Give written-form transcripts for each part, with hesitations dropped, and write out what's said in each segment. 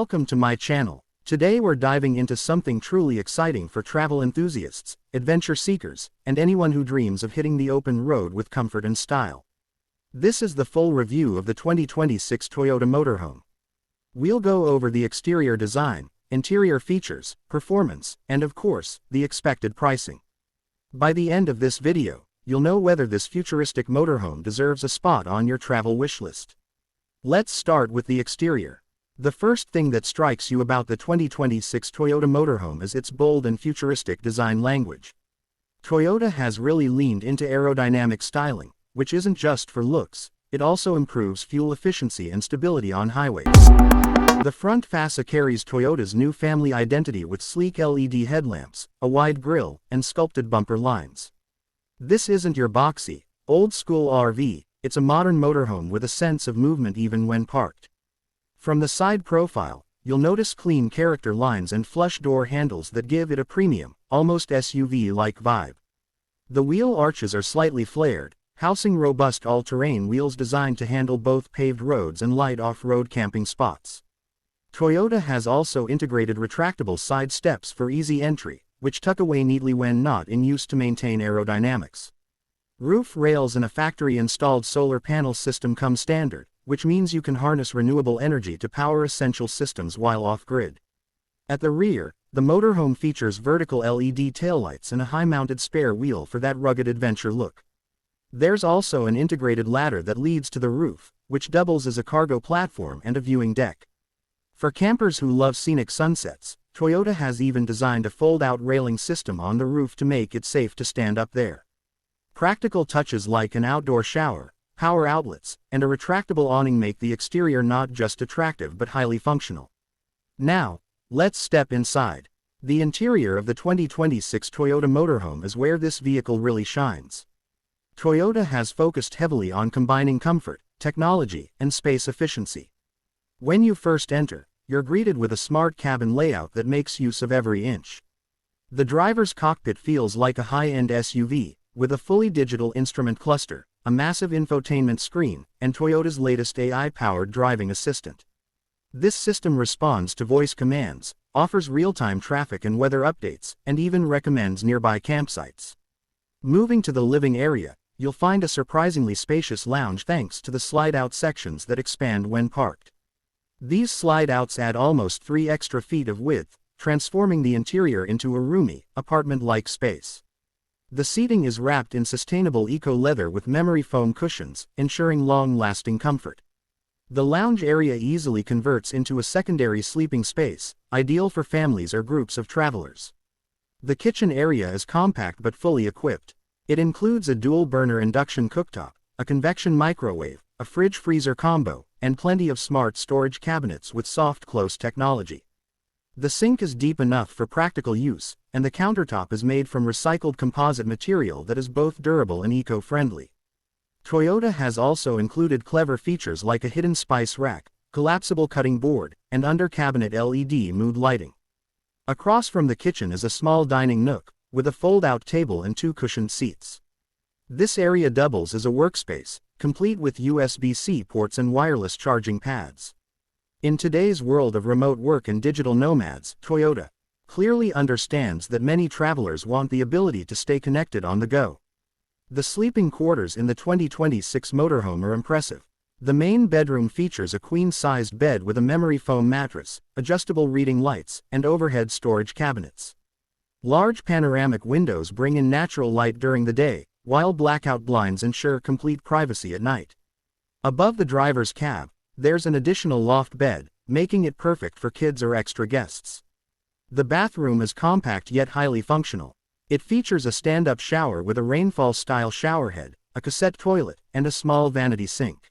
Welcome to my channel. Today we're diving into something truly exciting for travel enthusiasts, adventure seekers, and anyone who dreams of hitting the open road with comfort and style. This is the full review of the 2026 Toyota Motorhome. We'll go over the exterior design, interior features, performance, and of course, the expected pricing. By the end of this video, you'll know whether this futuristic motorhome deserves a spot on your travel wishlist. Let's start with the exterior. The first thing that strikes you about the 2026 Toyota Motorhome is its bold and futuristic design language. Toyota has really leaned into aerodynamic styling, which isn't just for looks, it also improves fuel efficiency and stability on highways. The front fascia carries Toyota's new family identity with sleek LED headlamps, a wide grille, and sculpted bumper lines. This isn't your boxy, old-school RV, it's a modern motorhome with a sense of movement even when parked. From the side profile, you'll notice clean character lines and flush door handles that give it a premium, almost SUV-like vibe. The wheel arches are slightly flared, housing robust all-terrain wheels designed to handle both paved roads and light off-road camping spots. Toyota has also integrated retractable side steps for easy entry, which tuck away neatly when not in use to maintain aerodynamics. Roof rails and a factory-installed solar panel system come standard, which means you can harness renewable energy to power essential systems while off-grid. At the rear, the motorhome features vertical LED taillights and a high-mounted spare wheel for that rugged adventure look. There's also an integrated ladder that leads to the roof, which doubles as a cargo platform and a viewing deck. For campers who love scenic sunsets, Toyota has even designed a fold-out railing system on the roof to make it safe to stand up there. Practical touches like an outdoor shower, power outlets, and a retractable awning make the exterior not just attractive but highly functional. Now, let's step inside. The interior of the 2026 Toyota Motorhome is where this vehicle really shines. Toyota has focused heavily on combining comfort, technology, and space efficiency. When you first enter, you're greeted with a smart cabin layout that makes use of every inch. The driver's cockpit feels like a high-end SUV, with a fully digital instrument cluster, a massive infotainment screen, and Toyota's latest AI-powered driving assistant. This system responds to voice commands, offers real-time traffic and weather updates, and even recommends nearby campsites. Moving to the living area, you'll find a surprisingly spacious lounge thanks to the slide-out sections that expand when parked. These slide-outs add almost 3 extra feet of width, transforming the interior into a roomy, apartment-like space. The seating is wrapped in sustainable eco-leather with memory foam cushions, ensuring long-lasting comfort. The lounge area easily converts into a secondary sleeping space, ideal for families or groups of travelers. The kitchen area is compact but fully equipped. It includes a dual-burner induction cooktop, a convection microwave, a fridge-freezer combo, and plenty of smart storage cabinets with soft close technology. The sink is deep enough for practical use, and the countertop is made from recycled composite material that is both durable and eco-friendly. Toyota has also included clever features like a hidden spice rack, collapsible cutting board, and under-cabinet LED mood lighting. Across from the kitchen is a small dining nook, with a fold-out table and 2 cushioned seats. This area doubles as a workspace, complete with USB-C ports and wireless charging pads. In today's world of remote work and digital nomads, Toyota clearly understands that many travelers want the ability to stay connected on the go. The sleeping quarters in the 2026 motorhome are impressive. The main bedroom features a queen-sized bed with a memory foam mattress, adjustable reading lights, and overhead storage cabinets. Large panoramic windows bring in natural light during the day, while blackout blinds ensure complete privacy at night. Above the driver's cab, there's an additional loft bed, making it perfect for kids or extra guests. The bathroom is compact yet highly functional. It features a stand-up shower with a rainfall-style showerhead, a cassette toilet, and a small vanity sink.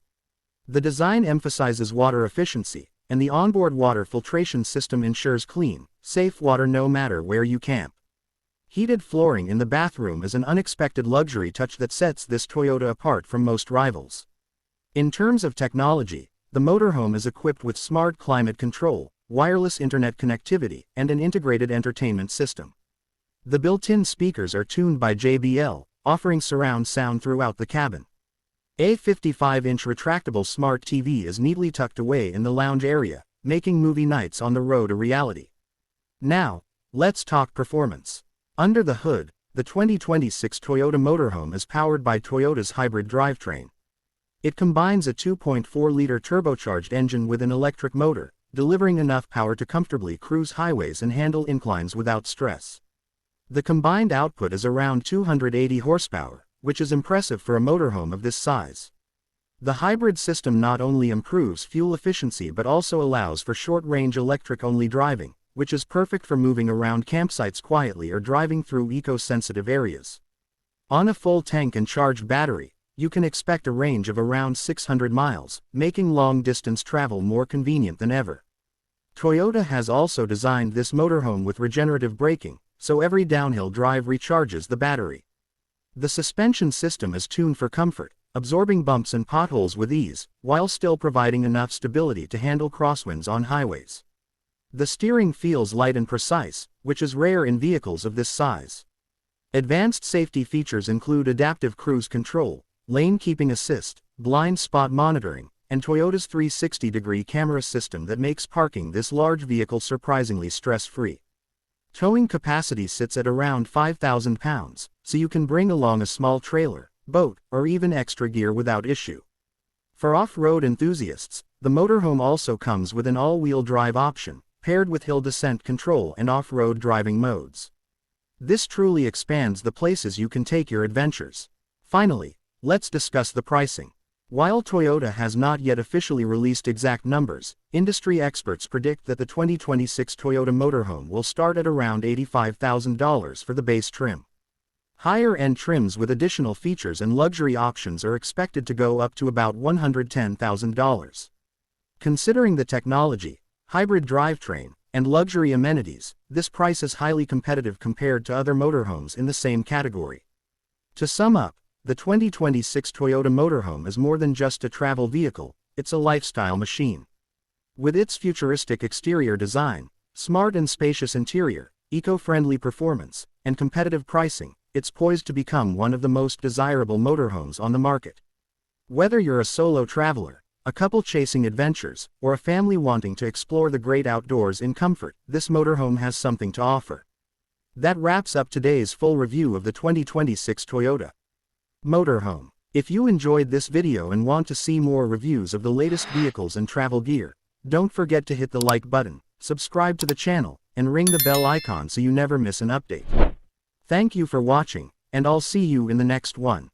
The design emphasizes water efficiency, and the onboard water filtration system ensures clean, safe water no matter where you camp. Heated flooring in the bathroom is an unexpected luxury touch that sets this Toyota apart from most rivals. In terms of technology, the motorhome is equipped with smart climate control, wireless internet connectivity, and an integrated entertainment system. The built-in speakers are tuned by JBL, offering surround sound throughout the cabin. A 55-inch retractable smart TV is neatly tucked away in the lounge area, making movie nights on the road a reality. Now, let's talk performance. Under the hood, the 2026 Toyota Motorhome is powered by Toyota's hybrid drivetrain. It combines a 2.4-liter turbocharged engine with an electric motor, delivering enough power to comfortably cruise highways and handle inclines without stress. The combined output is around 280 horsepower, which is impressive for a motorhome of this size. The hybrid system not only improves fuel efficiency but also allows for short-range electric-only driving, which is perfect for moving around campsites quietly or driving through eco-sensitive areas. On a full tank and charged battery, you can expect a range of around 600 miles, making long-distance travel more convenient than ever. Toyota has also designed this motorhome with regenerative braking, so every downhill drive recharges the battery. The suspension system is tuned for comfort, absorbing bumps and potholes with ease, while still providing enough stability to handle crosswinds on highways. The steering feels light and precise, which is rare in vehicles of this size. Advanced safety features include adaptive cruise control, lane keeping assist, blind spot monitoring, and Toyota's 360-degree camera system that makes parking this large vehicle surprisingly stress-free. Towing capacity sits at around 5,000 pounds, so you can bring along a small trailer, boat, or even extra gear without issue. For off-road enthusiasts, the motorhome also comes with an all-wheel drive option, paired with hill descent control and off-road driving modes. This truly expands the places you can take your adventures. Finally, let's discuss the pricing. While Toyota has not yet officially released exact numbers, industry experts predict that the 2026 Toyota Motorhome will start at around $85,000 for the base trim. Higher-end trims with additional features and luxury options are expected to go up to about $110,000. Considering the technology, hybrid drivetrain, and luxury amenities, this price is highly competitive compared to other motorhomes in the same category. To sum up, the 2026 Toyota Motorhome is more than just a travel vehicle, it's a lifestyle machine. With its futuristic exterior design, smart and spacious interior, eco-friendly performance, and competitive pricing, it's poised to become one of the most desirable motorhomes on the market. Whether you're a solo traveler, a couple chasing adventures, or a family wanting to explore the great outdoors in comfort, this motorhome has something to offer. That wraps up today's full review of the 2026 Toyota Motorhome. If you enjoyed this video and want to see more reviews of the latest vehicles and travel gear, don't forget to hit the like button, subscribe to the channel, and ring the bell icon so you never miss an update. Thank you for watching, and I'll see you in the next one.